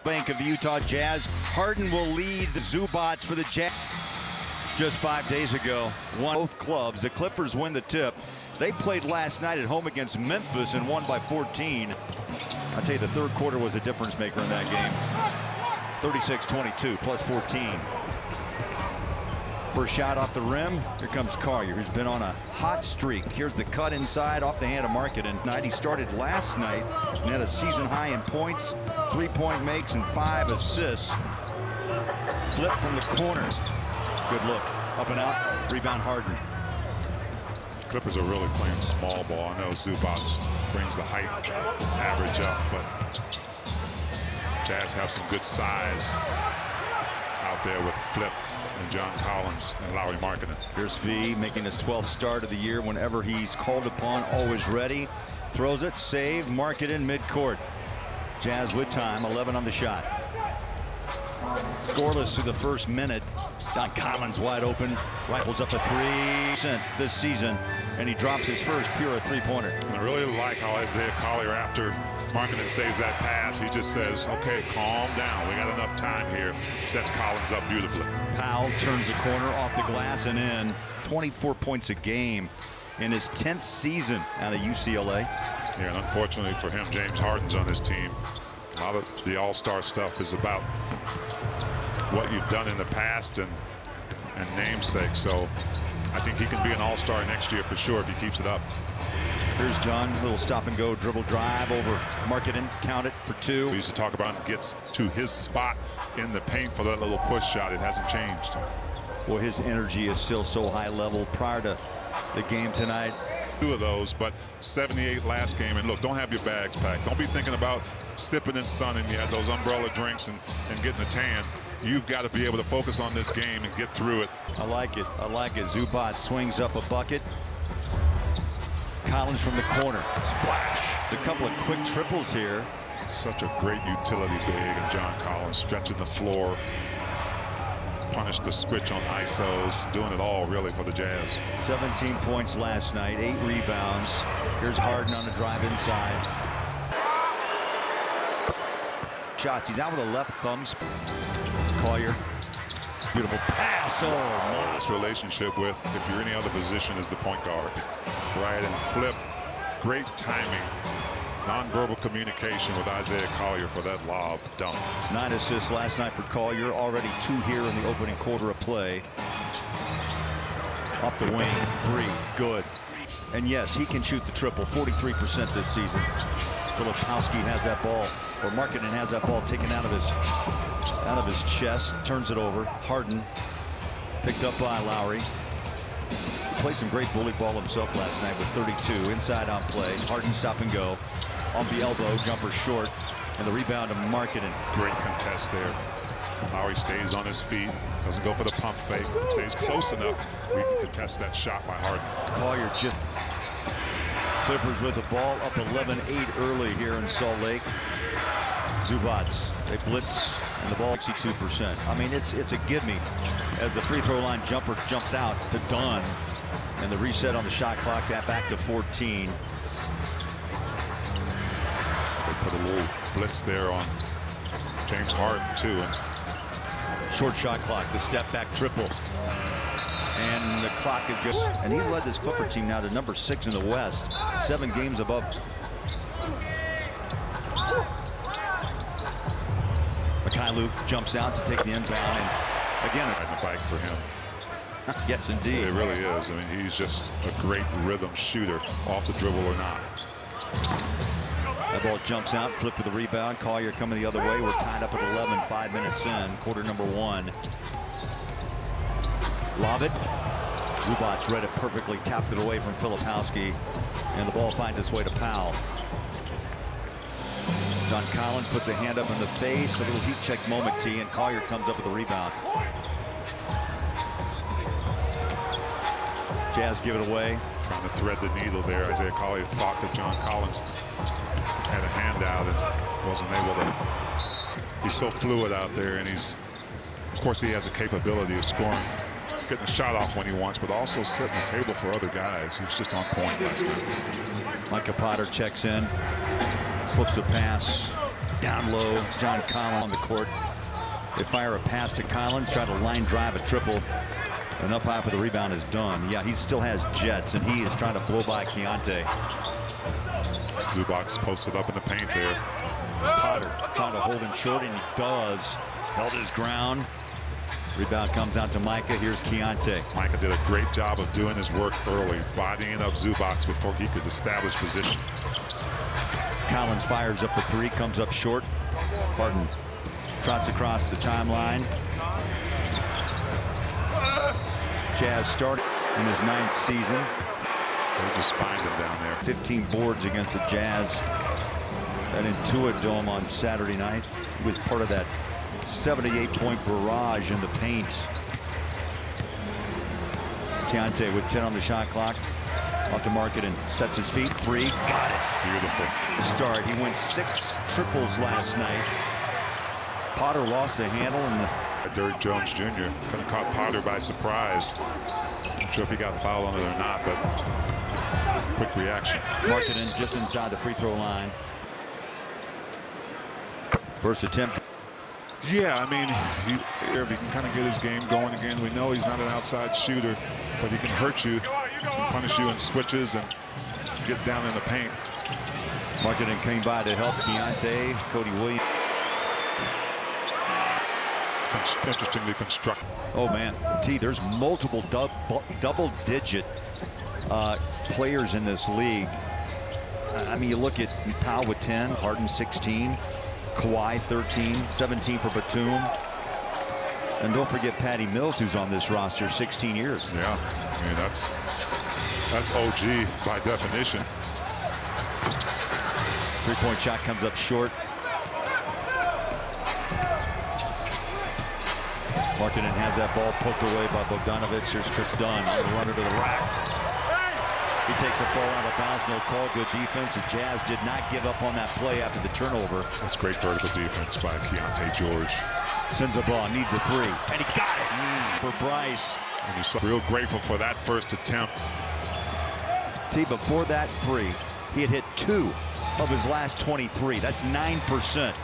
bank of the Utah Jazz. Harden will lead the Zubats for the Jazz. Just 5 days ago, both clubs. The Clippers win the tip. They played last night at home against Memphis and won by 14. I'll tell you, the third quarter was a difference maker in that game. 36-22, plus 14. First shot off the rim. Here comes Collier, who's been on a hot streak. Here's the cut inside off the hand of Markkanen. He started last night and had a season high in points, 3-point makes, and 5 assists. Flip from the corner. Good look. Up and out. Rebound Harden. Clippers are really playing small ball. I know Zubats brings the height average up, but Jazz have some good size out there with Flip and John Collins and Lauri Markkanen. Here's V making his 12th start of the year. Whenever he's called upon, always ready. Throws it, saved, Markkanen midcourt. Jazz with time, 11 on the shot. Scoreless through the first minute. John Collins wide open, rifles up a 3% this season, and he drops his first pure three-pointer. I really like how Isaiah Collier, after Markkanen saves that pass, he just says, okay, calm down. We got enough time here. Sets Collins up beautifully. Powell turns the corner off the glass and in. 24 points a game in his 10th season out of UCLA. Yeah, and unfortunately for him, James Harden's on this team. A lot of the all-star stuff is about what you've done in the past and namesake. So I think he can be an all-star next year for sure if he keeps it up. Here's John, little stop and go dribble drive over Markkanen, count it for 2. We used to talk about him gets to his spot in the paint for that little push shot. It hasn't changed. Well, his energy is still so high level prior to the game tonight. 2 of those, but 78 last game. And look, don't have your bags packed. Don't be thinking about sipping in sun and you had those umbrella drinks and getting a tan. You've got to be able to focus on this game and get through it. I like it. I like it. Zubac swings up a bucket. Collins from the corner. Splash. A couple of quick triples here. Such a great utility big, and John Collins stretching the floor. Punished the switch on ISOs. Doing it all, really, for the Jazz. 17 points last night. 8 rebounds. Here's Harden on the drive inside. Shots. He's out with a left thumb. Collier. Beautiful pass. Oh, my. This relationship with, if you're any other position, is the point guard. Right, and Flip. Great timing. Non-verbal communication with Isaiah Collier for that lob dunk. 9 assists last night for Collier. Already 2 here in the opening quarter of play. Off the wing. 3. Good. And yes, he can shoot the triple. 43% this season. Filipowski has that ball, or Markkanen has that ball taken out of his chest, turns it over. Harden picked up by Lauri. He played some great bully ball himself last night with 32 inside on play. Harden stop and go off the elbow, jumper short, and the rebound to Markkanen. Great contest there. Lauri stays on his feet, doesn't go for the pump fake, stays close enough we can contest that shot by Harden. Collier just Clippers with the ball up 11-8 early here in Salt Lake. Zubats, they blitz and the ball 62%. I mean, it's a give me as the free throw line jumper jumps out to Dunn, and the reset on the shot clock, that back to 14. They put a little blitz there on James Harden too. And short shot clock, the step back triple. And the clock is good. And he's led this Clipper team now to number 6 in the West. 7 games above. Mykhailiuk jumps out to take the inbound. And again, riding the bike for him. Yes, indeed. It really is. I mean, he's just a great rhythm shooter, off the dribble or not. That ball jumps out, flip to the rebound. Collier coming the other way. We're tied up at 11, 5 minutes in, quarter number 1. Lob it. Zubac read it perfectly, tapped it away from Filipowski, and the ball finds its way to Powell. John Collins puts a hand up in the face, a little heat check moment, T, and Collier comes up with a rebound. Jazz give it away. Trying to thread the needle there. Isaiah Collier thought that John Collins had a handout and wasn't able to. He's so fluid out there, and of course, he has a capability of scoring, getting a shot off when he wants, but also setting the table for other guys. He was just on point last night. Micah Potter checks in, slips a pass Down low, John Collins on the court. They fire a pass to Collins, try to line drive a triple. And up high for the rebound is Dunn. Yeah, he still has jets, and he is trying to blow by Keontae. Zubac posted up in the paint there. Potter trying to hold him short, and he does. Held his ground. Rebound comes out to Micah. Here's Keontae. Micah did a great job of doing his work early, bodying up Zubac before he could establish position. Collins fires up the three, comes up short. Harden trots across the timeline. Jazz started in his 9th season. They just find him down there. 15 boards against the Jazz at Intuit Dome on Saturday night. He was part of that 78-point barrage in the paint. Keontae with 10 on the shot clock. Off the market and sets his feet. Three. Got it. Beautiful. Start. He went 6 triples last night. Potter lost a handle, and Derrick Jones Jr. kind of caught Potter by surprise. Not sure if he got fouled on it or not, but quick reaction. Markkanen just inside the free throw line. First attempt. Yeah, I mean, if he can kind of get his game going again. We know he's not an outside shooter, but he can hurt you, punish you in switches, and get down in the paint. Markkanen came by to help Keontae. Cody Williams. Interestingly constructed. Oh man, T, there's multiple double-digit players in this league. I mean, you look at Powell with 10, Harden 16, Kawhi 13, 17 for Batum. And don't forget Patty Mills, who's on this roster, 16 years. Yeah, I mean, that's OG by definition. Three-point shot comes up short. Markkanen has that ball poked away by Bogdanovic. Here's Chris Dunn on the runner to the rack. He takes a fall out of bounds. No call. Good defense. The Jazz did not give up on that play after the turnover. That's great vertical defense by Keontae George. Sends a ball. Needs a three. And he got it for Bryce. And he's real grateful for that first attempt. T, before that three, he had hit 2 of his last 23. That's 9%.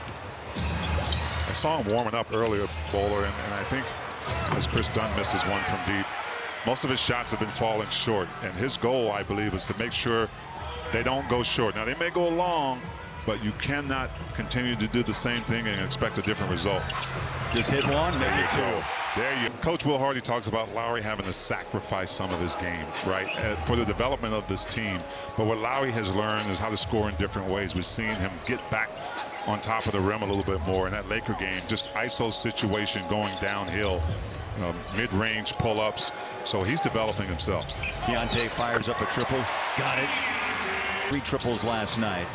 I saw him warming up earlier, Bowler, and I think as Chris Dunn misses one from deep, most of his shots have been falling short. And his goal, I believe, is to make sure they don't go short. Now, they may go long, but you cannot continue to do the same thing and expect a different result. Just hit one, make it 2. There you go. Coach Will Hardy talks about Lowry having to sacrifice some of his game, right, for the development of this team. But what Lowry has learned is how to score in different ways. We've seen him get back on top of the rim a little bit more in that Laker game. Just ISO situation going downhill, mid-range pull-ups. So he's developing himself. Keontae fires up a triple. Got it. 3 triples last night.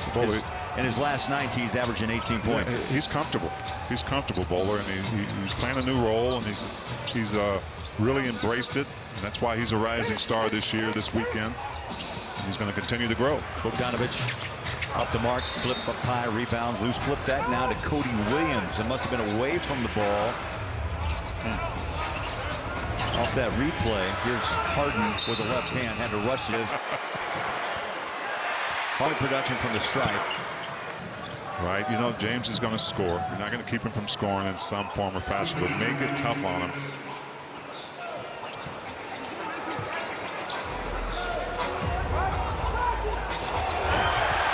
In his last 9, he's averaging 18 points. Yeah, he's comfortable. He's comfortable, Bowler, and he's playing a new role, and he's really embraced it. And that's why he's a rising star this year, this weekend. And he's going to continue to grow. Bogdanovic up the mark, flip up high, rebounds, loose. Flip that now to Cody Williams. It must have been away from the ball. Off that replay, here's Harden with the left hand, had to rush it. Hard production from the stripe. Right, you know, James is going to score. You're not going to keep him from scoring in some form or fashion, but make it tough on him.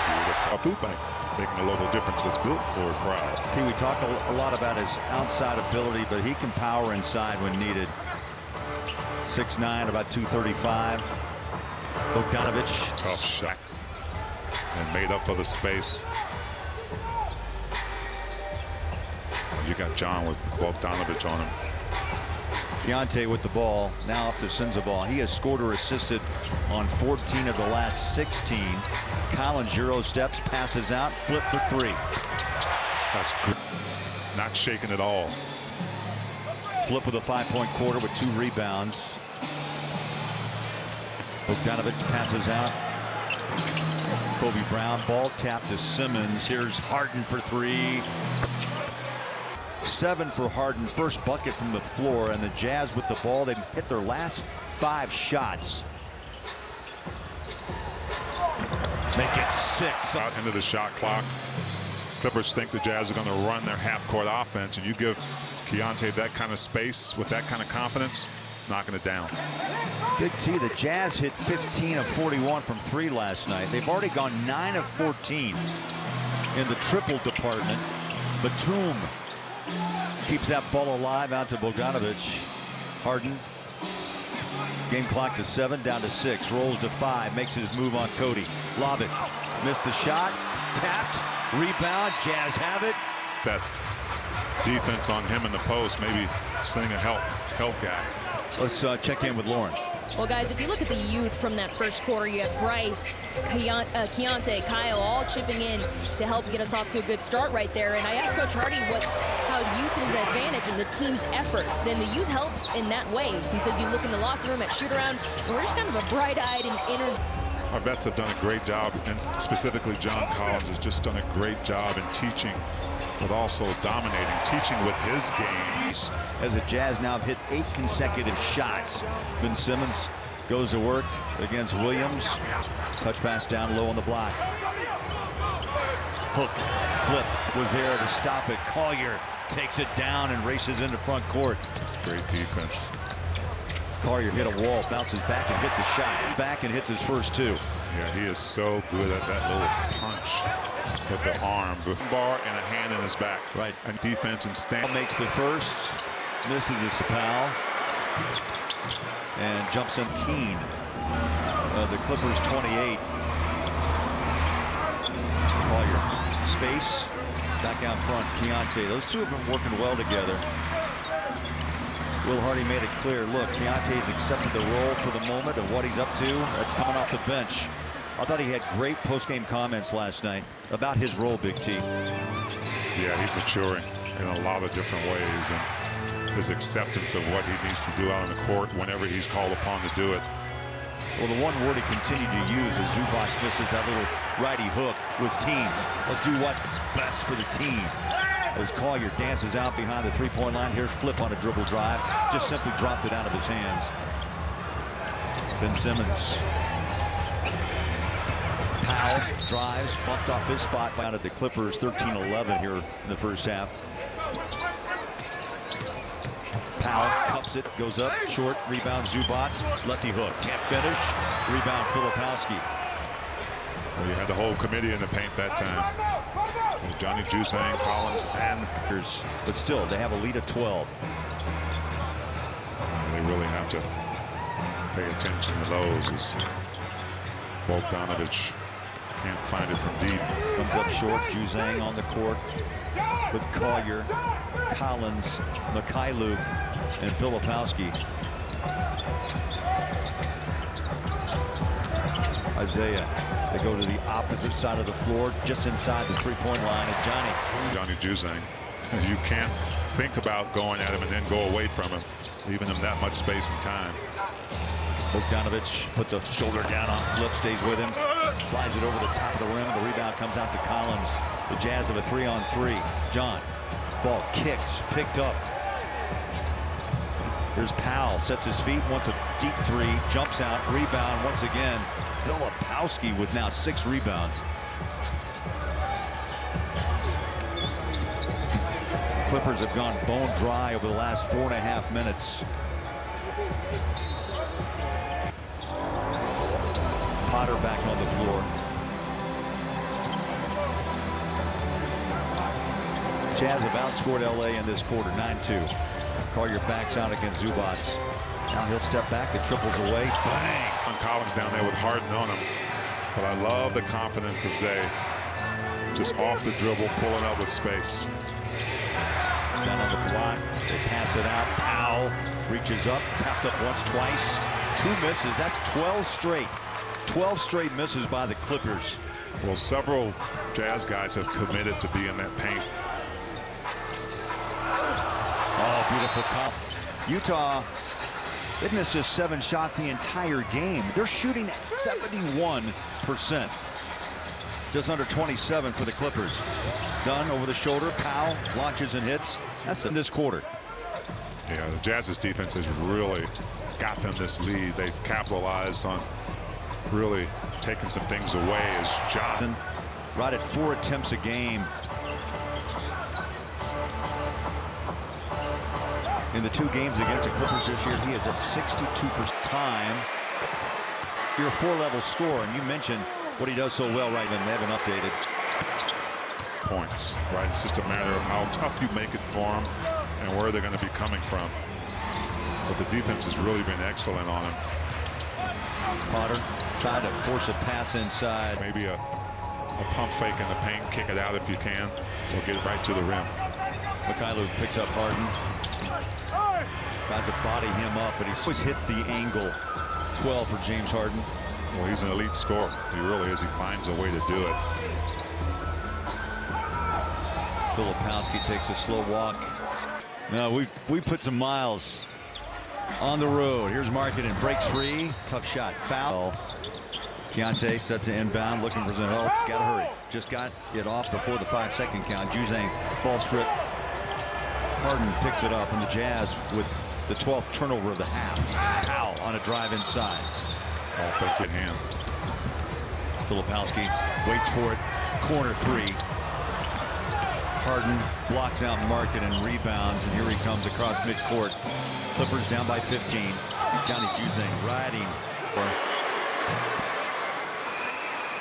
Beautiful. A food bank making a local difference that's built for a crowd. We talk a lot about his outside ability, but he can power inside when needed. 6'9", about 235. Bogdanovic. Tough shot. And made up for the space. You got John with Bogdanovic on him. Keontae with the ball, now off to Sensabaugh. He has scored or assisted on 14 of the last 16. Collins Euro steps, passes out, flip for 3. That's good. Not shaking at all. Flip with a 5-point quarter with 2 rebounds. Bogdanovic passes out. Kobe Brown, ball tap to Simmons. Here's Harden for 3. 7 for Harden, first bucket from the floor, and the Jazz with the ball. They've hit their last 5 shots. Make it 6. Out into the shot clock. Clippers think the Jazz are going to run their half-court offense, and you give Keyonte that kind of space with that kind of confidence, knocking it down. Big T, the Jazz hit 15 of 41 from 3 last night. They've already gone 9 of 14 in the triple department. Batum keeps that ball alive out to Bogdanovic. Harden. Game clock to 7, down to 6. Rolls to 5, makes his move on Cody. Lob it. Missed the shot. Tapped. Rebound. Jazz have it. That defense on him in the post, maybe sending a help guy. Let's check in with Lauren. Well, guys, if you look at the youth from that first quarter, you have Bryce, Keyonte, Kyle, all chipping in to help get us off to a good start right there. And I asked Coach Hardy how youth is the advantage in the team's effort. Then the youth helps in that way. He says you look in the locker room at shoot-around, and we're just kind of a bright-eyed and inner. Our vets have done a great job, and specifically John Collins has just done a great job in teaching, but also dominating, teaching with his game. As the Jazz now have hit 8 consecutive shots. Ben Simmons goes to work against Williams. Touch pass down low on the block. Hook, flip was there to stop it. Collier takes it down and races into front court. Great defense. Collier hit a wall, bounces back and hits a shot. Back and hits his first 2. Yeah, he is so good at that little punch with the arm, with bar and a hand in his back. Right. And defense and stand. Makes the first, misses the foul, and jumps in teen. The Clippers 28. Collier, space, back out front, Keyonte. Those two have been working well together. Will Hardy made it clear, look, Keontae's accepted the role for the moment of what he's up to. That's coming off the bench. I thought he had great post-game comments last night about his role, Big T. Yeah, he's maturing in a lot of different ways, and his acceptance of what he needs to do out on the court whenever he's called upon to do it. Well, the one word he continued to use as Zubac misses that little righty hook was team. Let's do what's best for the team. As Collier dances out behind the three-point line. Here's Flip on a dribble drive. Just simply dropped it out of his hands. Ben Simmons. Powell drives, bumped off his spot down at the Clippers. 13-11 here in the first half. Powell cups it, goes up, short, rebound Zubac. Lefty hook, can't finish. Rebound Filipowski. Well, you had the whole committee in the paint that time. Johnny Juzang, Collins, and but still, they have a lead of 12. They really have to pay attention to those as Bogdanovic can't find it from deep. Comes up short, Juzang on the court with Collier, Collins, Mikhailuk, and Filipowski. Isaiah. They go to the opposite side of the floor, just inside the three-point line. And Johnny Juzang. You can't think about going at him and then go away from him, leaving him that much space and time. Bogdanovic puts a shoulder down on Flip, stays with him, flies it over the top of the rim. The rebound comes out to Collins. The Jazz have a 3-on-3. John, ball kicked, picked up. Here's Powell, sets his feet, wants a deep 3, jumps out, rebound once again. Filipowski with now 6 rebounds. Clippers have gone bone dry over the last 4.5 minutes. Potter back on the floor. Jazz have outscored LA in this quarter, 9-2. Collier backs out against Zubac. Now he'll step back, the triples away, bang! Collins down there with Harden on him. But I love the confidence of Zay. Just off the dribble, pulling up with space. Down on the block, they pass it out. Powell reaches up, tapped up once, twice. 2 misses, that's 12 straight. 12 straight misses by the Clippers. Well, several Jazz guys have committed to be in that paint. Oh, beautiful call. Utah, they've missed just 7 shots the entire game. They're shooting at 71%. Just under 27 for the Clippers. Dunn over the shoulder. Powell launches and hits. That's in this quarter. Yeah, the Jazz's defense has really got them this lead. They've capitalized on really taking some things away as Jonathan. Right at 4 attempts a game In the 2 games against the Clippers this year, he is at 62% time. You're a 4-level scorer, and you mentioned what he does so well right now. They haven't updated. Points, right? It's just a matter of how tough you make it for them and where they're going to be coming from. But the defense has really been excellent on him. Potter tried to force a pass inside. Maybe a pump fake in the paint, kick it out if you can, or get it right to the rim. Mikhailov picks up Harden. Tries to body him up, but he always hits the angle. 12 for James Harden. Well, he's an elite scorer. He really is. He finds a way to do it. Filipowski takes a slow walk. No, we put some miles on the road. Here's Markkanen, breaks free. Tough shot. Foul. Keyonte set to inbound, looking for some help. Got to hurry. Just got it off before the 5-second count. Juzang, ball strip. Harden picks it up, and the Jazz with the 12th turnover of the half. Powell on a drive inside. Offensive hand. Filipowski waits for it. Corner 3. Harden blocks out Markkanen and rebounds, and here he comes across midcourt. Clippers down by 15. Johnny Juzang riding.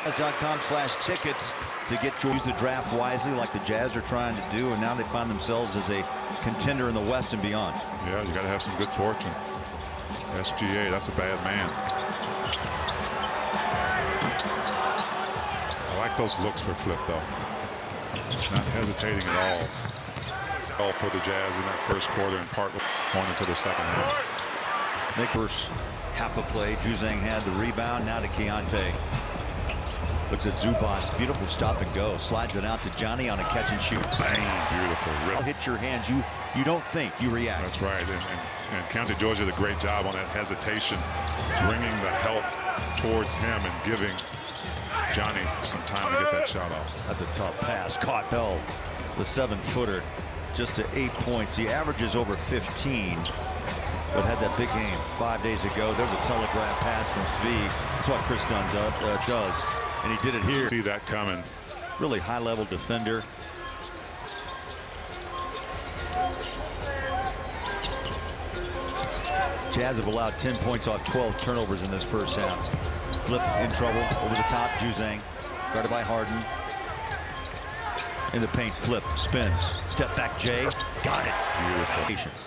Jazz.com/tickets to use the draft wisely like the Jazz are trying to do, and now they find themselves as a contender in the West and beyond. Yeah, you got to have some good fortune. SGA, that's a bad man. I like those looks for Flip, though. He's not hesitating at all. All for the Jazz in that first quarter and part going into the second half. Nickers half a play. Juzang had the rebound. Now to Keyonte. Looks at Zubac. Beautiful stop and go. Slides it out to Johnny on a catch and shoot. Bang! Beautiful. I'll hit your hands. You don't think, you react. That's right. And County Georgia did a great job on that hesitation, bringing the help towards him and giving Johnny some time to get that shot off. That's a tough pass. Caught Bell, the 7-footer, just to 8 points. He averages over 15, but had that big game 5 days ago. There's a telegraph pass from Svi. That's what Chris Dunn does. And he did it here. See that coming. Really high-level defender. Jazz have allowed 10 points off 12 turnovers in this first half. Flip in trouble over the top. Juzang guarded by Harden. In the paint, Flip spins. Step back, Jay. Got it. Beautiful. Patience.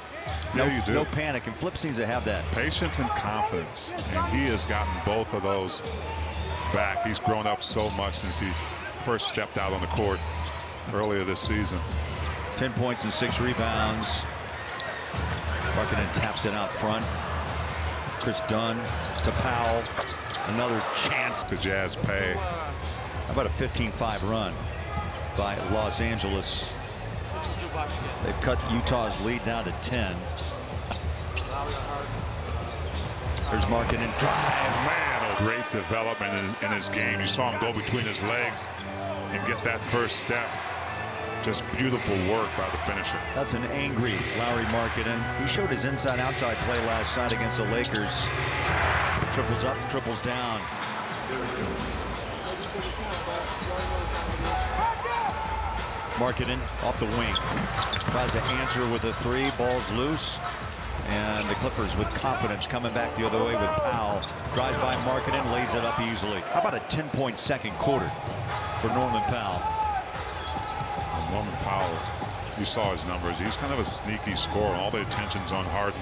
Yeah, you do. No panic, and Flip seems to have that. Patience and confidence, and he has gotten both of those back. He's grown up so much since he first stepped out on the court earlier this season. 10 points and 6 rebounds. Markkanen taps it out front. Chris Dunn to Powell. Another chance. The Jazz pay. How about a 15-5 run by Los Angeles? They've cut Utah's lead down to 10. There's Markkanen drive. Man, a great development in his game. You saw him go between his legs and get that first step. Just beautiful work by the finisher. That's an angry Lauri Markkanen. He showed his inside-outside play last night against the Lakers. Triples up, triples down. Markkanen off the wing. Tries to answer with a 3. Ball's loose. And the Clippers with confidence coming back the other way with Powell. Drives by Markkanen, lays it up easily. How about a 10-point second quarter for Norman Powell? Norman Powell, you saw his numbers. He's kind of a sneaky scorer. All the attention's on Harden.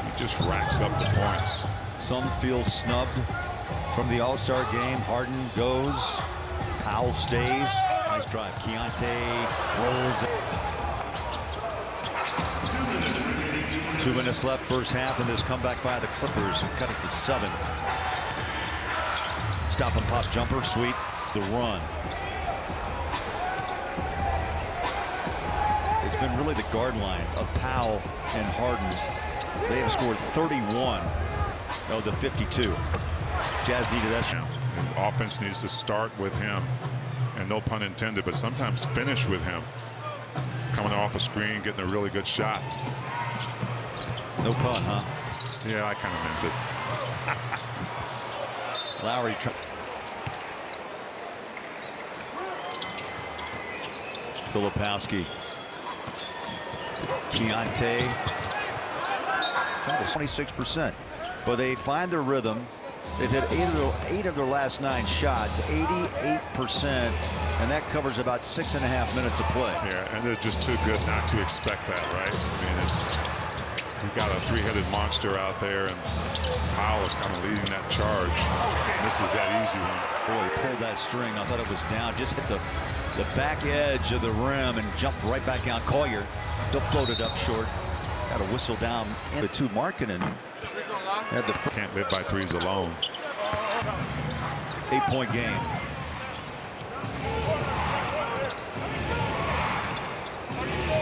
He just racks up the points. Some feel snubbed from the All-Star game. Harden goes. Powell stays. Nice drive. Keyonte rolls it. 2 minutes left first half in this comeback by the Clippers. Cut it to 7. Stop and pop jumper. Sweet. The run. It's been really the guard line of Powell and Harden. They have scored 31 of the 52. Jazz needed that shot. And offense needs to start with him, and no pun intended, but sometimes finish with him. Coming off a screen, getting a really good shot. No pun, huh? Yeah, I kind of meant it. Lowry. Filipowski. Keontae. 26%. But they find their rhythm. They've hit eight of their last 9 shots, 88%, and that covers about 6.5 minutes of play. Yeah, and they're just too good not to expect that, right? I mean, you've got a 3-headed monster out there, and Powell is kind of leading that charge. This is that easy one. Boy, he pulled that string. I thought it was down. Just hit the back edge of the rim and jumped right back out. Collier, they'll float it up short. Got a whistle down into 2 Markkanen. Had the Can't live by threes alone. 8-point game.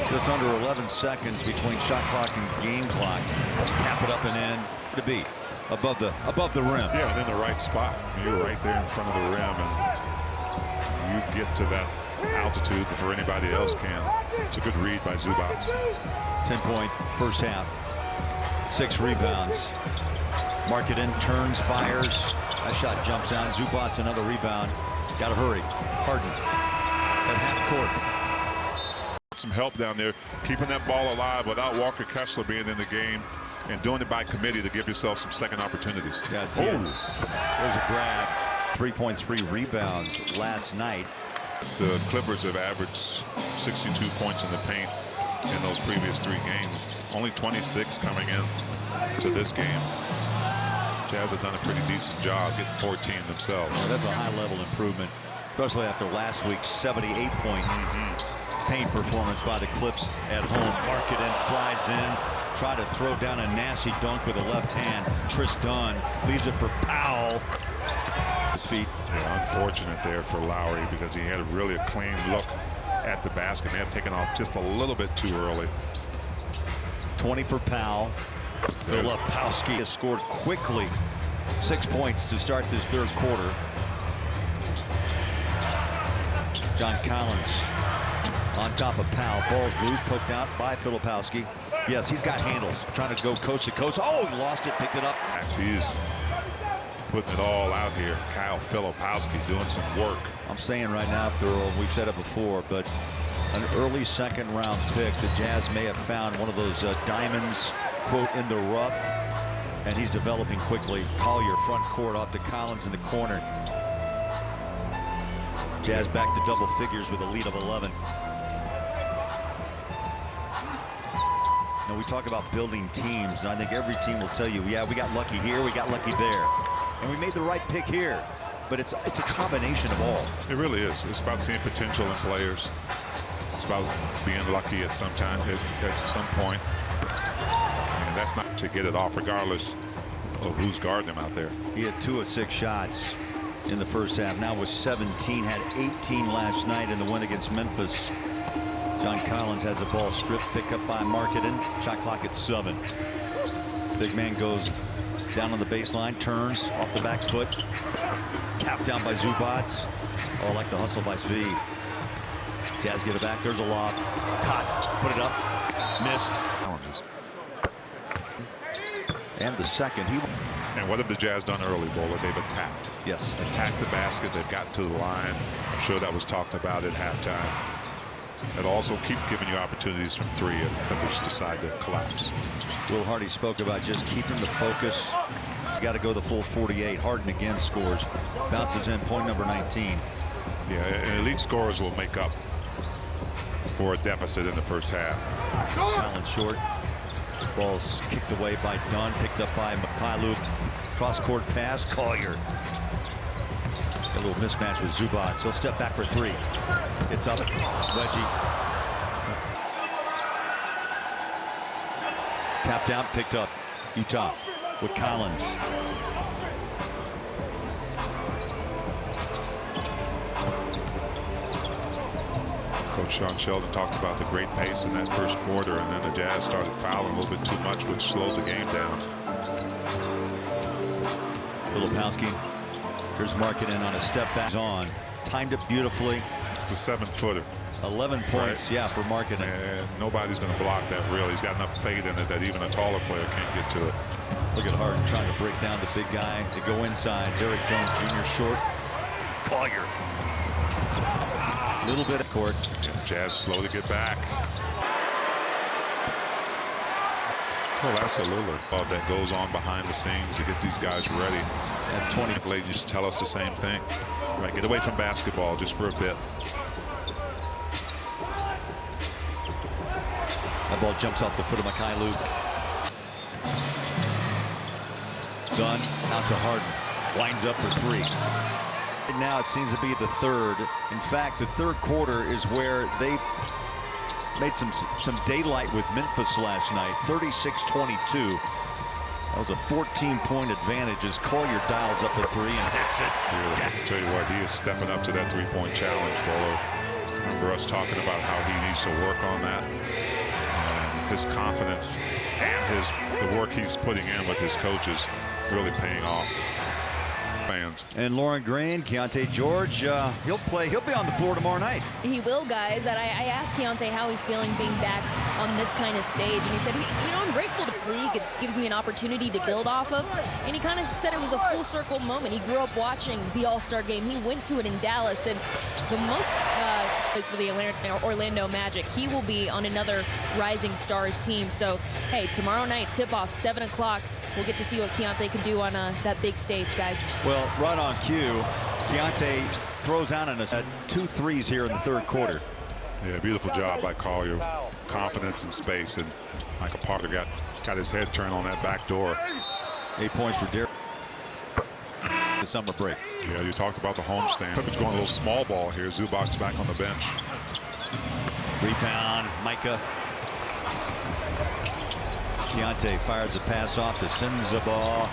Just under 11 seconds between shot clock and game clock. Tap it up and in to beat above the rim. Yeah, and in the right spot. You're right there in front of the rim, and you get to that altitude before anybody else can. It's a good read by Zubac. 10-point first half. 6 rebounds. Markkanen turns, fires. That shot jumps out. Zubac another rebound. Got to hurry. Harden at half court. Some help down there, keeping that ball alive without Walker Kessler being in the game, and doing it by committee to give yourself some second opportunities. Yeah, there's a grab. 3 points, 3 rebounds last night. The Clippers have averaged 62 points in the paint in those previous 3 games. Only 26 coming in to this game. Jazz have done a pretty decent job getting 14 themselves. Yeah, that's a high-level improvement, especially after last week's 78-point paint performance by the Clips at home. Markkanen flies in, try to throw down a nasty dunk with a left hand. Tris Dunn leaves it for Powell. His feet. Yeah, unfortunate there for Lowry, because he had a really clean look at the basket. May have taken off just a little bit too early. 20 for Powell. Filipowski has scored quickly. 6 points to start this 3rd quarter. John Collins on top of Powell. Ball's loose, poked out by Filipowski. Yes, he's got handles. Trying to go coast to coast. Oh, he lost it, picked it up. He's putting it all out here. Kyle Filipowski doing some work. I'm saying right now, Thurl, we've said it before, but an early 2nd round pick, the Jazz may have found one of those diamonds, quote, in the rough, and he's developing quickly. Collier front court off to Collins in the corner. Jazz back to double figures with a lead of 11. Now, we talk about building teams, and I think every team will tell you, yeah, we got lucky here, we got lucky there, and we made the right pick here. But it's a combination of all. It really is. It's about seeing potential in players. It's about being lucky at some time, at some point. And that's not to get it off, regardless of who's guarding him out there. He had 2 of 6 shots in the first half. Now with 17, had 18 last night in the win against Memphis. John Collins has a ball stripped, pick up by Markkanen. Shot clock at 7. Big man goes down on the baseline, turns off the back foot. Tapped down by Zubac. Oh, I like the hustle by Svi. Jazz get it back. There's a lob. Caught. Put it up. Missed. And the second. And what have the Jazz done early, Bowler? They've attacked. Yes. Attacked the basket. They've gotten to the line. I'm sure that was talked about at halftime. It'll also keep giving you opportunities from 3 if the Clippers decide to collapse. Will Hardy spoke about just keeping the focus. You got to go the full 48. Harden again scores. Bounces in, point number 19. Yeah, and elite scorers will make up for a deficit in the first half. Collins short. Ball's kicked away by Dunn, picked up by Mykhailiuk. Cross-court pass, Collier. A little mismatch with Zubac. He'll step back for 3. It's up. Wedgie. Tapped out, picked up. Utah with Collins. Coach Sean Sheldon talked about the great pace in that first quarter, and then the Jazz started fouling a little bit too much, which slowed the game down. Filipowski. Here's Markkanen on a step back. On. Timed it beautifully. It's a 7-footer. 11 points, right. Yeah, for Markkanen. And nobody's going to block that, really. He's got enough fade in it that even a taller player can't get to it. Look at Harden trying to break down the big guy. They go inside. Derrick Jones Jr. short. Collier. Little bit of court. Jazz slow to get back. Well, absolutely. That goes on behind the scenes to get these guys ready. That's 20. Blade used to tell us the same thing. Right, get away from basketball just for a bit. That ball jumps off the foot of Mekhi Luke. Dunn out to Harden. Winds up for three. And now it seems to be the third. In fact, the third quarter is where they made some daylight with Memphis last night. 36-22. That was a 14-point advantage as Collier dials up the three and hits it. I tell you what, he is stepping up to that three-point challenge, Bolo. Remember us talking about how he needs to work on that. His confidence and the work he's putting in with his coaches really paying off. Fans. And Lauren Green, Keyonte George, he'll be on the floor tomorrow night. He will, guys. And I asked Keyonte how he's feeling being back on this kind of stage, and he said, I'm grateful to this league. It gives me an opportunity to build off of. And he kind of said it was a full circle moment. He grew up watching the All-Star game. He went to it in Dallas, and the most is for the Orlando Magic. He will be on another Rising Stars team. So, hey, tomorrow night, tip-off, 7 o'clock. We'll get to see what Keyonte can do on that big stage, guys. Well, right on cue, Keyonte throws out on us 2 threes here in the third quarter. Yeah, beautiful job by Collier. Confidence in space, and Michael Porter got his head turned on that back door. 8 points for Derek. The summer break. Yeah, you talked about the homestand. Clippers going a little small ball here. Zubac's back on the bench. Rebound, Micah. Keyonte fires a pass off to Sensabaugh.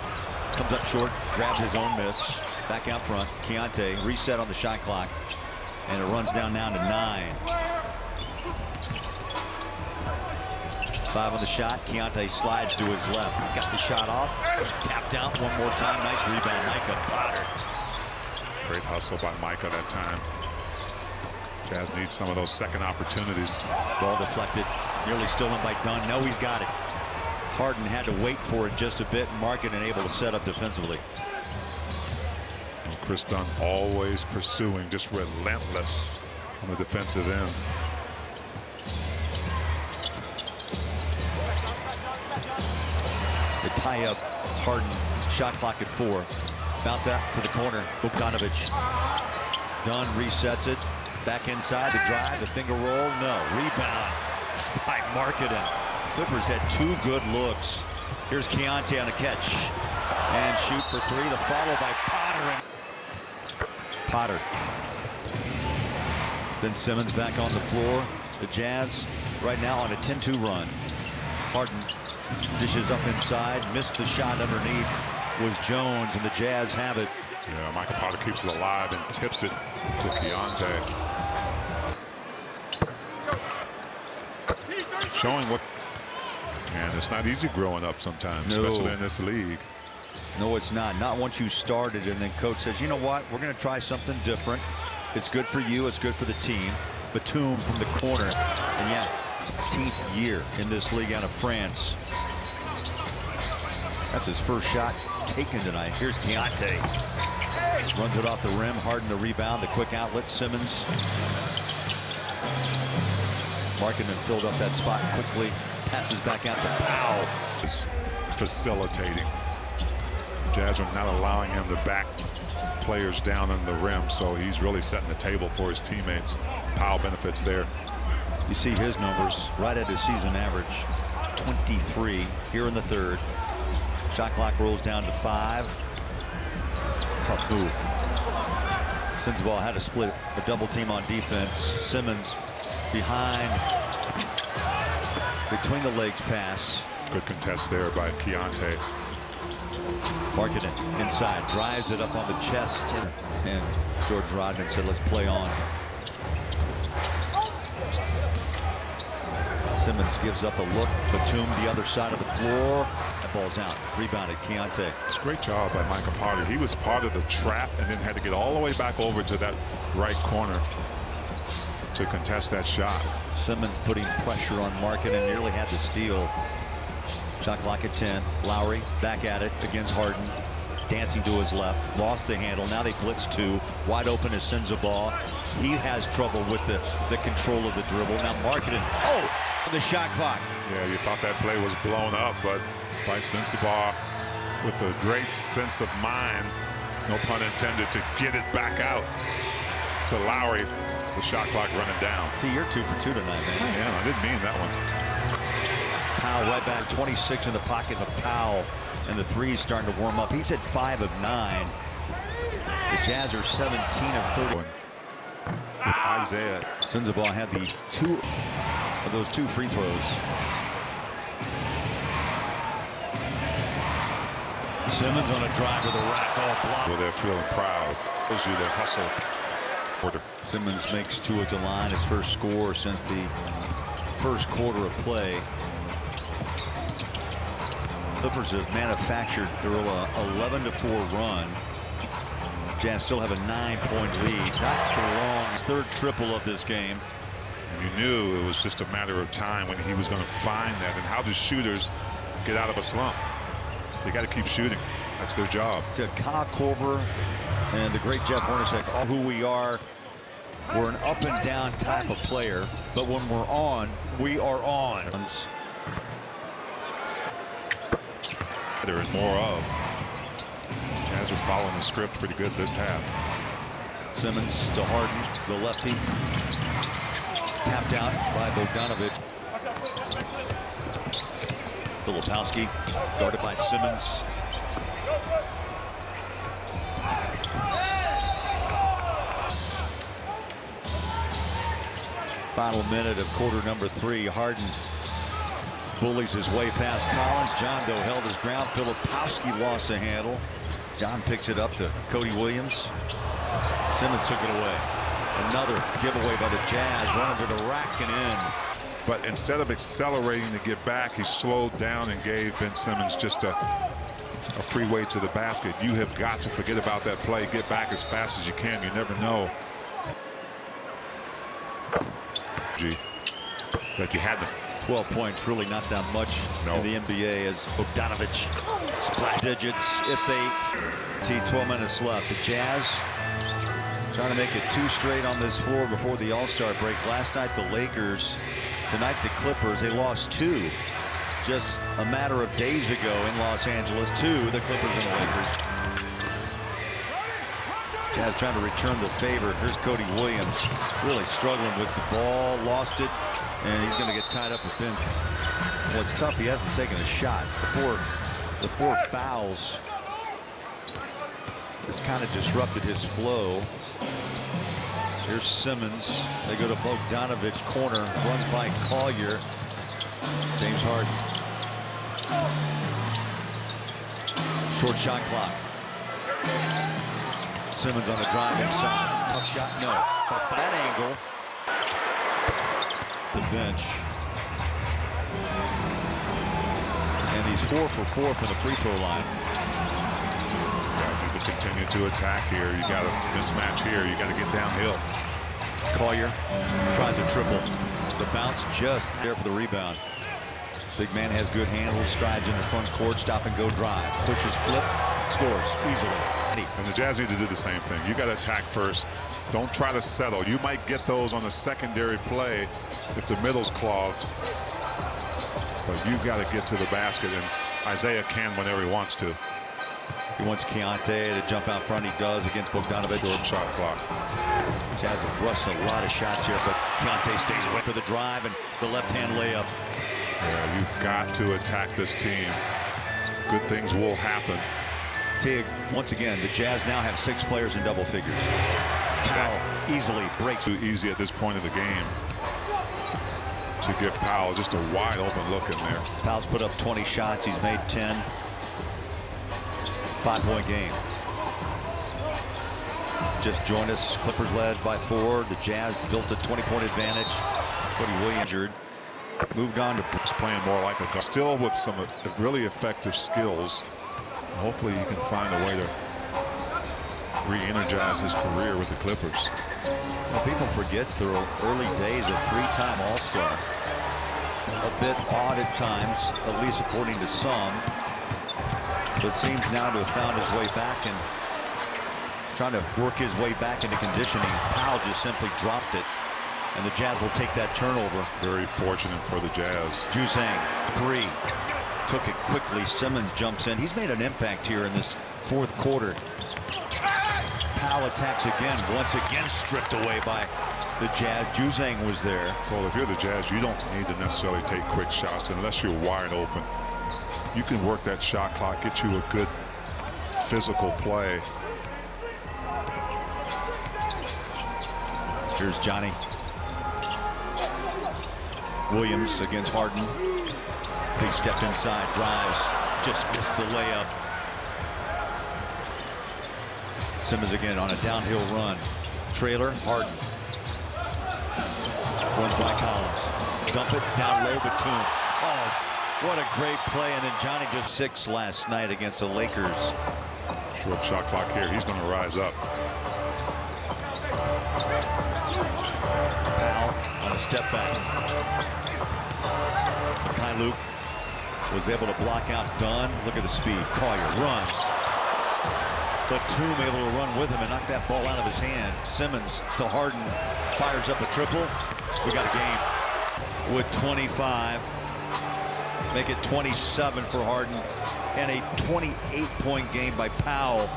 Comes up short, grabs his own miss. Back out front. Keyonte reset on the shot clock. And it runs down now to 9. 5 on the shot. Keyonte slides to his left. Got the shot off. Tapped out one more time. Nice rebound. Micah Potter. Great hustle by Micah that time. Jazz needs some of those second opportunities. Ball deflected. Nearly stolen by Dunn. No, he's got it. Harden had to wait for it just a bit. Markin able to set up defensively. Well, Chris Dunn always pursuing, just relentless on the defensive end. The tie-up, Harden, shot clock at 4. Bounce out to the corner, Bogdanovic. Dunn resets it, back inside, the drive, the finger roll, no. Rebound by Markkanen. Clippers had 2 good looks. Here's Keyonte on a catch. And shoot for 3, the follow by Potter. Potter. Then Simmons back on the floor. The Jazz right now on a 10-2 run. Harden dishes up inside, missed the shot underneath. Was Jones, and the Jazz have it. Yeah, Michael Potter keeps it alive and tips it to Keyonte. Showing what, man, it's not easy growing up sometimes, especially in this league. No, it's not. Not once you started, and then coach says, you know what, we're going to try something different. It's good for you, it's good for the team. Batum from the corner, and yeah, 17th year in this league out of France. That's his first shot taken tonight. Here's Keyonte. Runs it off the rim. Harden the rebound. The quick outlet. Simmons. Markkanen filled up that spot quickly. Passes back out to Powell. Is facilitating. Jazz are not allowing him to back players down on the rim, so he's really setting the table for his teammates. Powell benefits there. You see his numbers right at his season average. 23 here in the third. Shot clock rolls down to 5. Tough move. Sensabaugh had to split a double team on defense. Simmons behind. Between the legs pass. Good contest there by Keyonte. Markkanen inside. Drives it up on the chest. And George Rodman said, let's play on. Simmons gives up a look. Batum the other side of the floor. That ball's out. Rebounded. Keyonte. It's a great job by Michael Potter. He was part of the trap and then had to get all the way back over to that right corner to contest that shot. Simmons putting pressure on Markkanen and nearly had the steal. Shot clock at 10. Lowry back at it against Harden. Dancing to his left. Lost the handle. Now they blitz 2. Wide open is Sensabaugh. He has trouble with the control of the dribble. Now Markkanen. Oh! The shot clock. Yeah, you thought that play was blown up, but by Sensabaugh with a great sense of mind, no pun intended, to get it back out to Lowry. The shot clock running down. T, you're 2 for 2 tonight, man. Yeah, I didn't mean that one. Powell right back, 26 in the pocket of Powell, and the three's starting to warm up. He's at 5 of 9. The Jazz are 17 of 30. With Isaiah. Sensabaugh had the 2 of those 2 free throws. Simmons on a drive with a rack all block. Well, they're feeling proud. Shows you their hustle. Simmons makes 2 at the line, his first score since the first quarter of play. Clippers have manufactured through a 11-4 run. Jazz still have a 9-point lead. Not for long. His 3rd triple of this game. And you knew it was just a matter of time when he was going to find that. And how do shooters get out of a slump? They got to keep shooting. That's their job. To Kyle Korver and the great Jeff Hornacek, all who we are. We're an up and down type of player, but when we're on, we are on. There is more of. Jazz are following the script pretty good this half. Simmons to Harden, the lefty. Tapped out by Bogdanovic. Filipowski guarded by Simmons. Final minute of quarter number 3. Harden bullies his way past Collins. John Doe held his ground. Filipowski lost the handle. John picks it up to Cody Williams. Simmons took it away. Another giveaway by the Jazz. Running to the rack and in. But instead of accelerating to get back, he slowed down and gave Ben Simmons just a free way to the basket. You have got to forget about that play. Get back as fast as you can. You never know that you had them. 12 points, really not that much in the NBA as Bogdanovic splash digits. It's a 12 minutes left. The Jazz trying to make it 2 straight on this floor before the All-Star break. Last night the Lakers, tonight the Clippers. They lost 2 just a matter of days ago in Los Angeles. 2, the Clippers and the Lakers. Jazz trying to return the favor. Here's Cody Williams really struggling with the ball, lost it, and he's going to get tied up with Ben. Well, it's tough. He hasn't taken a shot. The four fouls has kind of disrupted his flow. Here's Simmons. They go to Bogdanovic, corner, runs by Collier. James Harden. Short shot clock. Simmons on the drive inside. Tough shot, no. But that angle. The bench. And he's 4 for 4 from the free throw line. You got to continue to attack here. You got a mismatch here. You got to get downhill. Collier tries a triple. The bounce just there for the rebound. Big man has good handles, strides in the front court, stop and go drive. Pushes, flip, scores easily. And the Jazz need to do the same thing. You got to attack first. Don't try to settle. You might get those on the secondary play if the middle's clogged. But you've got to get to the basket, and Isaiah can whenever he wants to. He wants Keontae to jump out front. He does against Bogdanovic. Short shot clock. Jazz have rushed a lot of shots here, but Keontae stays away for the drive and the left-hand layup. Yeah, you've got to attack this team. Good things will happen. Tig, once again, the Jazz now have 6 players in double figures. Powell easily breaks. Too easy at this point of the game to give Powell just a wide open look in there. Powell's put up 20 shots. He's made 10. 5-point game. Just joined us. Clippers led by 4. The Jazz built a 20-point advantage. Cody Williams injured. Moved on to playing more like a guard. Still with some really effective skills. Hopefully he can find a way to re-energize his career with the Clippers. Well, people forget the early days of 3-time All-Star. A bit odd at times, at least according to some. But seems now to have found his way back and trying to work his way back into conditioning. Powell just simply dropped it. And the Jazz will take that turnover. Very fortunate for the Jazz. Juzang, 3. Took it quickly. Simmons jumps in. He's made an impact here in this fourth quarter. Powell attacks again. Once again stripped away by the Jazz. Juzang was there. Well, if you're the Jazz, you don't need to necessarily take quick shots unless you're wide open. You can work that shot clock, get you a good physical play. Here's Johnny Williams against Harden. Big step inside, drives, just missed the layup. Simmons again on a downhill run. Trailer, Harden. Runs by Collins. Dump it down low, Batum. Oh, what a great play. And then Johnny just 6 last night against the Lakers. Short shot clock here. He's going to rise up. Powell on a step back. Luke was able to block out Dunn. Look at the speed. Collier runs. Batum able to run with him and knock that ball out of his hand. Simmons to Harden. Fires up a triple. We got a game with 25. Make it 27 for Harden. And a 28-point game by Powell.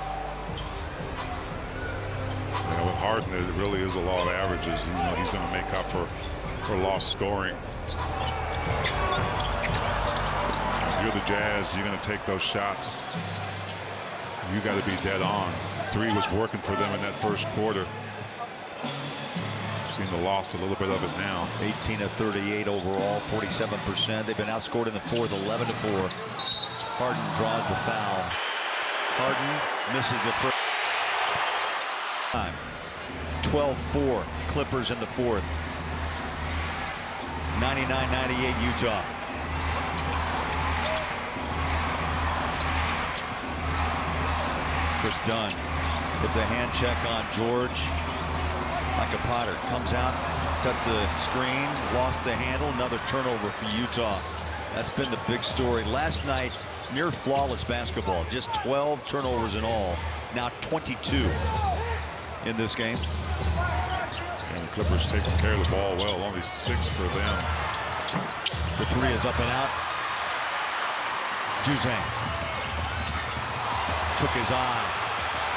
Yeah, with Harden, it really is a law of averages. You know, he's going to make up for lost scoring. You're the Jazz, you're going to take those shots. You got to be dead on. 3 was working for them in that first quarter. Seem to lost a little bit of it now. 18 of 38 overall, 47%. They've been outscored in the fourth, 11-4. Harden draws the foul. Harden misses the first time. 12-4 Clippers in the fourth. 99-98 Utah. Chris Dunn puts a hand check on George. Micah Potter comes out, sets a screen, lost the handle. Another turnover for Utah. That's been the big story. Last night, near flawless basketball. Just 12 turnovers in all. Now 22 in this game. And the Clippers taking care of the ball well. Only 6 for them. The 3 is up and out. Juzang took his eye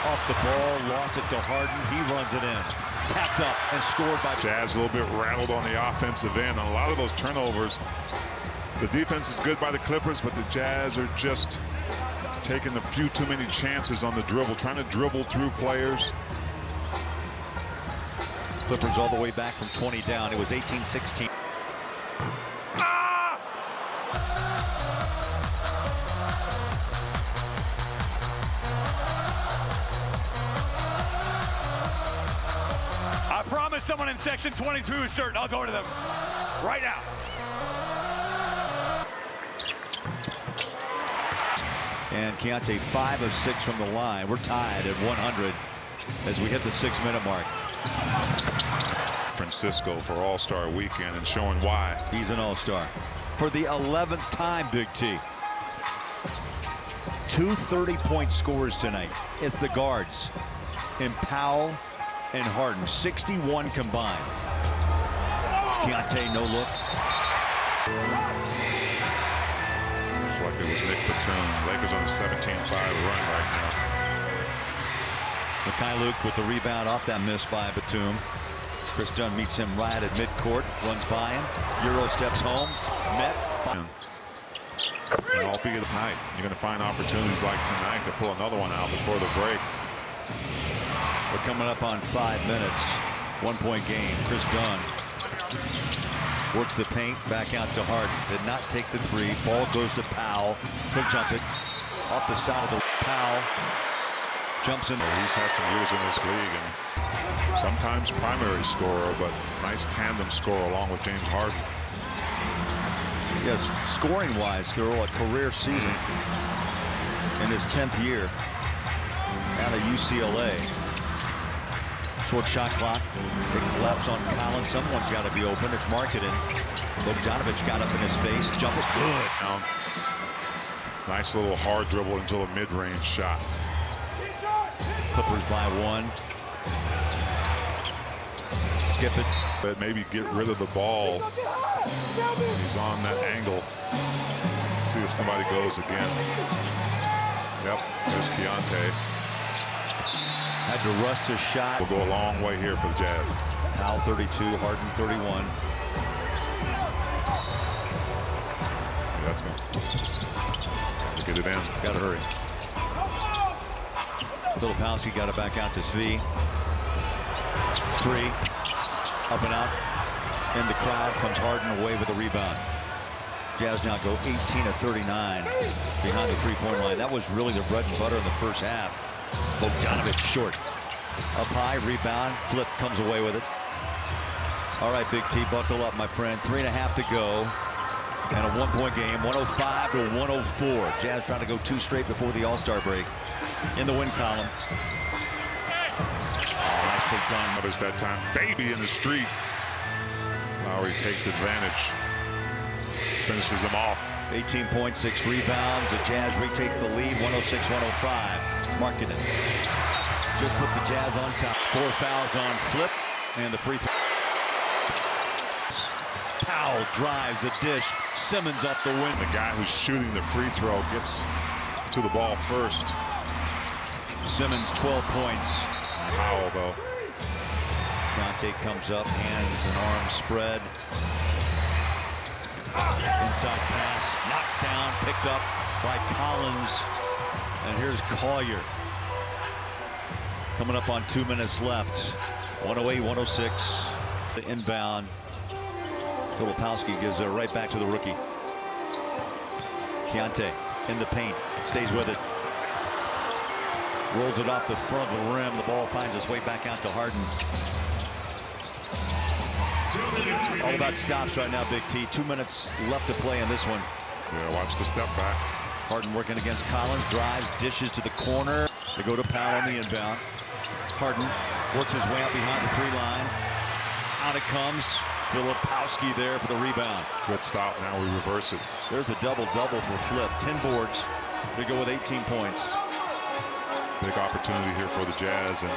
off the ball, lost it to Harden. He runs it in. Tapped up and scored by Jazz. A little bit rattled on the offensive end. A lot of those turnovers. The defense is good by the Clippers, but the Jazz are just taking a few too many chances on the dribble, trying to dribble through players. Clippers all the way back from 20 down. It was 18-16. I promise someone in section 22 is certain. I'll go to them right now. And Keontae 5 of 6 from the line. We're tied at 100 as we hit the 6-minute mark. Francisco for All-Star Weekend and showing why. He's an All-Star for the 11th time, Big T. 2 30-point scores tonight. It's the guards in Powell and Harden, 61 combined. Keontae, no look. Looks like it was Nick Batum. Lakers on a 17-5 run right now. Luke with the rebound off that miss by Batum. Chris Dunn meets him right at midcourt, runs by him. Euro steps home, met by and albeit this night, you're going to find opportunities like tonight to pull another one out before the break. We're coming up on 5 minutes. 1-point game. Chris Dunn works the paint, back out to Harden. Did not take the 3. Ball goes to Powell. He'll jump it off the side of the Powell. Jumps in. He's had some years in this league and sometimes primary scorer, but nice tandem scorer along with James Harden. Yes, scoring-wise, they're all a career season in his 10th year out of UCLA. Short shot clock. Big collapse on Collins. Someone's got to be open. It's Markkanen. Bogdanovich got up in his face. Jump it good. Now, nice little hard dribble until a mid-range shot. Clippers by 1. skip it. But maybe get rid of the ball. He's on that angle. See if somebody goes again. Yep, there's Keyonte. Had to rush the shot. Will go a long way here for the Jazz. Powell 32, Harden 31. That's going to get it in. Got to hurry. Filipowski got it back out to Svi. 3, up and out. In the crowd comes Harden away with a rebound. Jazz now go 18 of 39 behind the three-point line. That was really their bread and butter in the first half. Bogdanovic short. Up high, rebound, flip, comes away with it. All right, Big T, buckle up, my friend. 3.5 to go. And a one-point game, 105 to 104. Jazz trying to go 2 straight before the All-Star break. In the win column. Oh, nicely done. Notice that time, baby in the street. Lowry takes advantage. Finishes them off. 18 points, 6 rebounds. The Jazz retake the lead, 106-105. Markkanen just put the Jazz on top. 4 fouls on Flip, and the free throw. Powell drives the dish. Simmons off the win. The guy who's shooting the free throw gets to the ball first. Simmons 12 points. Powell though. Keyonte comes up, hands and arms spread. Inside pass, knocked down, picked up by Collins. And here's Collier. Coming up on 2 minutes left. 108-106. The inbound. Filipowski gives it right back to the rookie. Keyonte in the paint, stays with it. Rolls it off the front of the rim. The ball finds its way back out to Harden. All about stops right now, Big T. 2 minutes left to play in this one. Yeah, watch the step back. Harden working against Collins, drives, dishes to the corner. They go to Powell on the inbound. Harden works his way out behind the 3-line. Out it comes. Filipowski there for the rebound. Good stop. Now we reverse it. There's the double-double for Flip. 10 boards. They go with 18 points. Big opportunity here for the Jazz. And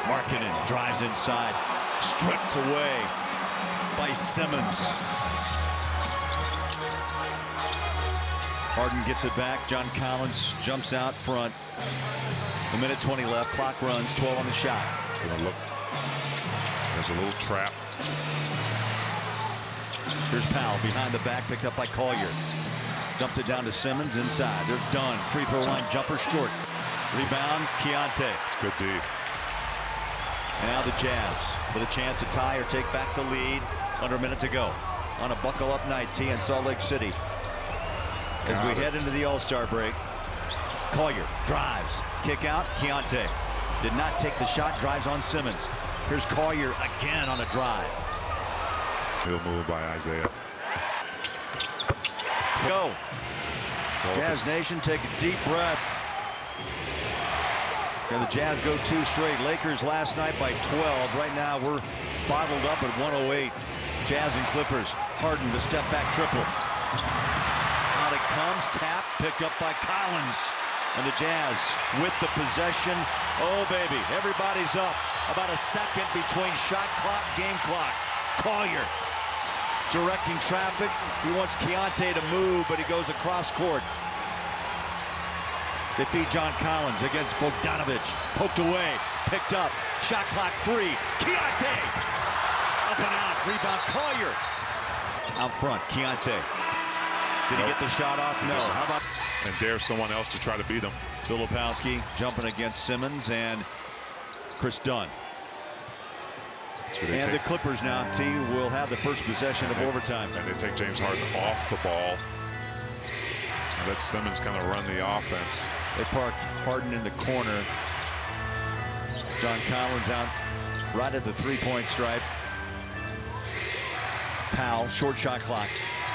Markkanen drives inside. Stripped away by Simmons. Harden gets it back. John Collins jumps out front. A minute 20 left. Clock runs. 12 on the shot. gonna look. There's a little trap. Here's Powell behind the back, picked up by Collier. Dumps it down to Simmons inside. There's Dunn. Free throw line jumper short. Rebound, Keyonte. It's good D. Now the Jazz with a chance to tie or take back the lead. Under a minute to go on a buckle-up night. T in Salt Lake City. As we head into the All-Star break, Collier drives, kick out. Keyonte did not take the shot. Drives on Simmons. Here's Collier again on a drive. He'll move by Isaiah. Go. Jazz Nation, take a deep breath. And the Jazz go 2 straight. Lakers last night by 12. Right now we're bottled up at 108. Jazz and Clippers. Harden the step back triple. Out it comes, tap, picked up by Collins. And the Jazz with the possession. Oh baby, everybody's up. About a second between shot clock, game clock. Collier directing traffic. He wants Keyonte to move, but he goes across court. They feed John Collins against Bogdanovic. Poked away, picked up. Shot clock 3. Keyonte! Up and out. Rebound Collier. Out front, Keyonte. Did he get the shot off? No. How about... And dare someone else to try to beat him. Filipowski jumping against Simmons and Chris Dunn. And the Clippers now, T, will have the first possession of overtime. And they take James Harden off the ball. And let Simmons kind of run the offense. They park Harden in the corner. John Collins out right at the 3-point stripe. Powell, short shot clock.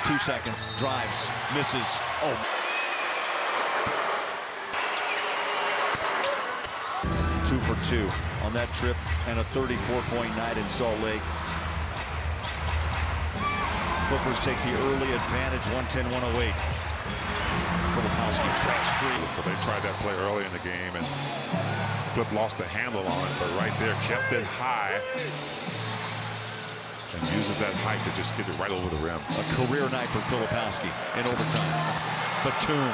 2 seconds, drives, misses. Oh. Two for 2 on that trip and a 34-point night in Salt Lake. Clippers take the early advantage, 110-108. Filipowski breaks free. So they tried that play early in the game, and Clip lost the handle on it, but right there kept it high and uses that height to just get it right over the rim. A career night for Filipowski in overtime. Batum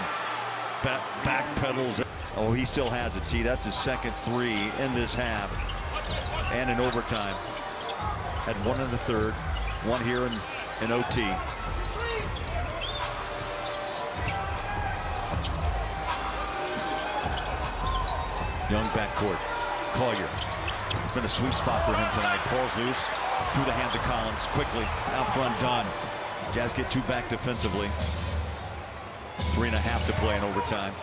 back pedals. Oh, he still has it, T. That's his second three in this half and in overtime. Had one in the third, one here in OT. Young backcourt. Collier. It's been a sweet spot for him tonight. Ball's loose through the hands of Collins. Quickly out front, Dunn. Jazz get two back defensively. 3.5 to play in overtime.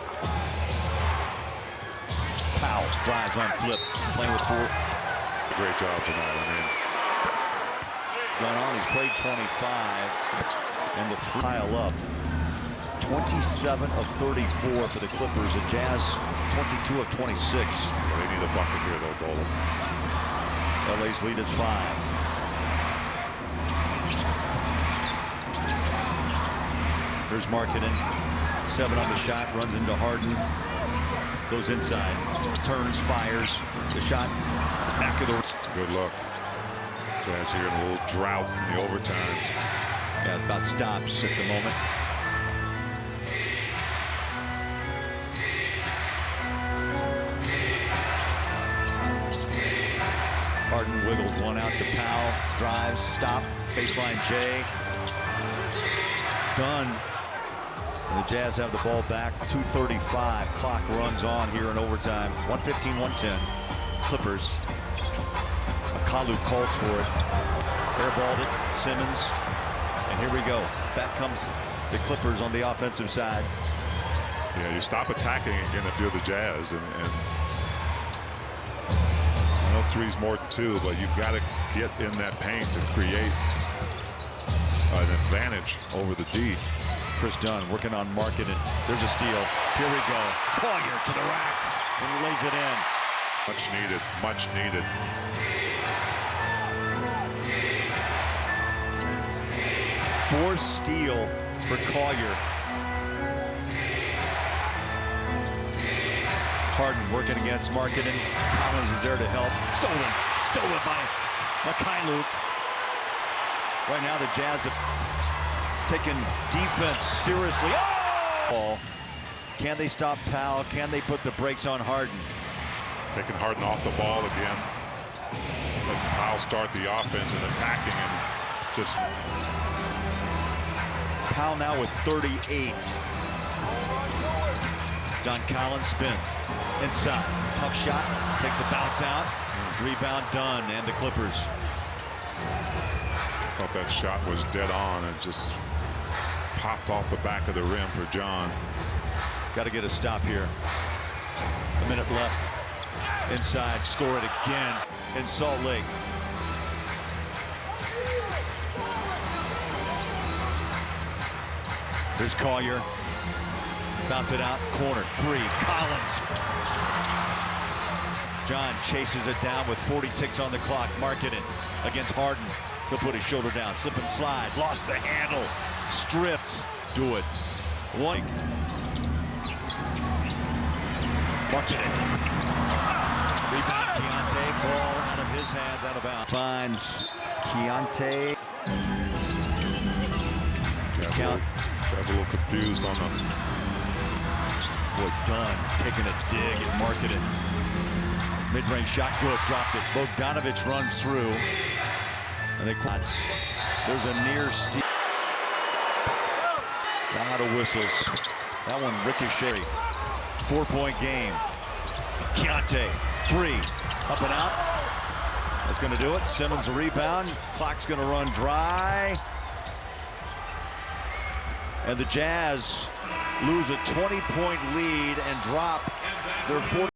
Powell drives on Flip, playing with 4. Great job tonight. I mean, Going on, he's played 25, and the pile up. 27 of 34 for the Clippers. The Jazz 22 of 26. they need a bucket here, though, Dolan. LA's lead is 5. Here's Markkanen. 7 on the shot, runs into Harden. Goes inside, turns, fires. The shot, back of the... Good luck. Jazz here in a little drought in the overtime. Yeah, about stops at the moment. Harden wiggles one out to Powell. Drives, stop, baseline J. Done. And the Jazz have the ball back. 2:35. Clock runs on here in overtime. 115-110. Clippers. Kalu calls for it. Airballed it. Simmons. And here we go. Back comes the Clippers on the offensive side. Yeah, you stop attacking again if you're the Jazz. And I know 3's more than 2, but you've got to get in that paint to create an advantage over the D. Chris Dunn working on Markkanen. There's a steal. Here we go. Collier to the rack. And he lays it in. Much needed. Much needed. Fourth steal for Collier. Harden working against Markkanen. Collins is there to help. Stolen by Mikhailuk. Right now the Jazz taking defense seriously. Oh! Can they stop Powell? Can they put the brakes on Harden? Taking Harden off the ball again. Letting Powell start the offense and attacking and just... Powell now with 38. John Collins spins inside. Tough shot. Takes a bounce out. Rebound done. And the Clippers. Thought that shot was dead on and just popped off the back of the rim for John. Got to get a stop here. A minute left. Inside. Score it again in Salt Lake. Here's Collier. Bounce it out. Corner. 3. Collins. John chases it down with 40 ticks on the clock. Markkanen against Harden. He'll put his shoulder down. Slip and slide. Lost the handle. Stripped. Do it. One. Markkanen. Rebound Keontae. Ball out of his hands, out of bounds. Finds Keontae. Count. Jazz a little confused on the... Boy, Dunn taking a dig at Markkanen. Mid-range shot, good, dropped it. Bogdanovich runs through. And they quads. There's a near steal. Out of whistles. That one ricochet. 4-point game. Keontae, 3. Up and out. That's going to do it. Simmons a rebound. Clock's going to run dry. And the Jazz lose a 20-point lead and drop their 40.